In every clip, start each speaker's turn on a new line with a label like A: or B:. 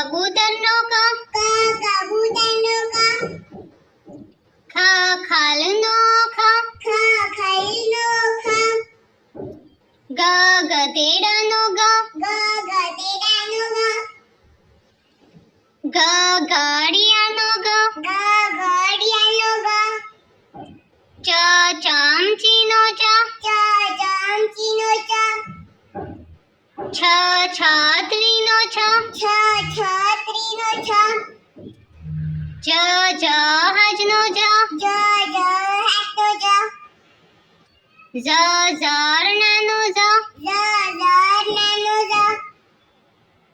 A: કબૂતરનો ક,
B: કબૂતરનો ક,
A: ખાલનો ખ,
B: ખલનો ખ,
A: ગધેડાનો ગ,
B: ગધેડાનો ગ,
A: ગાડિયાનો ગ,
B: ઘડિયાળનો ગ,
A: ચમચીનો ચ,
B: ચમચીનો ચ,
A: છત્રીનો છ,
B: છત્રીનો છ,
A: જહાજનો જ,
B: જહાજનો જ,
A: ઝરણાનો ઝ,
B: ઝરણાનો ઝ,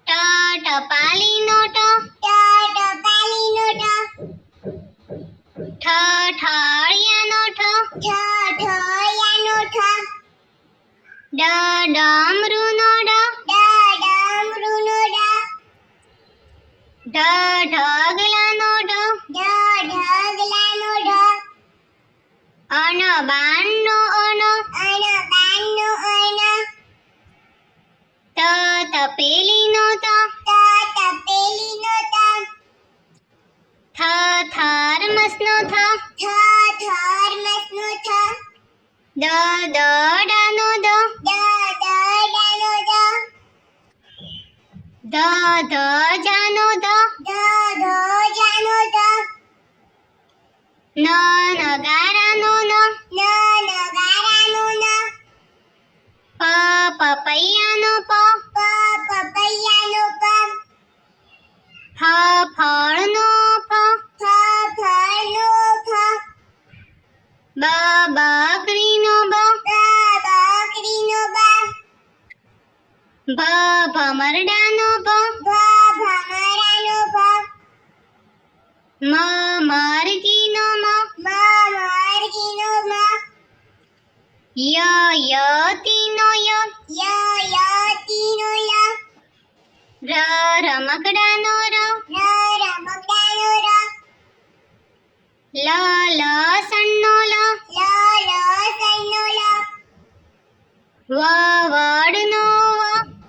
A: ટપાલીનો ટ,
B: ટપાલીનો ટ,
A: ઠઠિયાનો ઠ,
B: ઠઠિયાનો ઠ,
A: ડમરુનો ડ,
B: ડમરુનો ડ,
A: ઢગલાનો ઢ,
B: ઢગલાનો ઢ,
A: અણબાણનો અણ,
B: અણબાણનો અણ,
A: તપેલીનો ત,
B: તપેલીનો ત,
A: થર્મસનો થ,
B: થર્મસનો થ,
A: દડાનો દ,
B: દડાનો દ,
A: ધજાનો ધ,
B: ધજાનો ધ,
A: નગારાનો ન,
B: નગારાનો ન,
A: પપૈયાનો પ,
B: પપૈયાનો પ,
A: ફળનો ફ,
B: ફળનો ફ,
A: બકરીનો બ,
B: બકરીનો બ,
A: ભમરડાનો ભ,
B: ભમરાનો ભ,
A: મરઘીનો મ,
B: મરઘીનો મ,
A: યતીનો ય,
B: યતીનો ય,
A: રમકડાનો ર,
B: રમકડાનો ર,
A: લસણનો લ,
B: લસણનો લ,
A: વડનો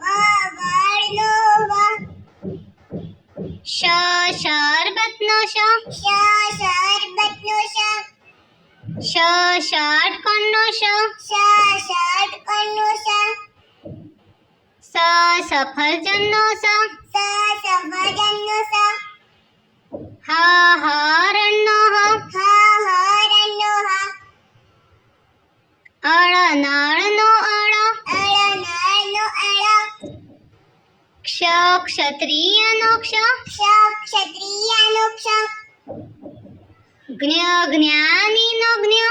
B: વડનો વ,
A: શરબતનો શ,
B: શરબતનો શ,
A: ષટકોણનો શ,
B: ષટકોણનો શ,
A: સફરજનનો સ,
B: સફરજનનો સ,
A: હરણનો હ,
B: હરણનો હ,
A: અળનળનો અળ,
B: અળનળનો અળ,
A: ક્ષત્રિયનો ક્ષ,
B: ક્ષત્રિયનો ક્ષ,
A: જ્ઞાનીનો જ્ઞ,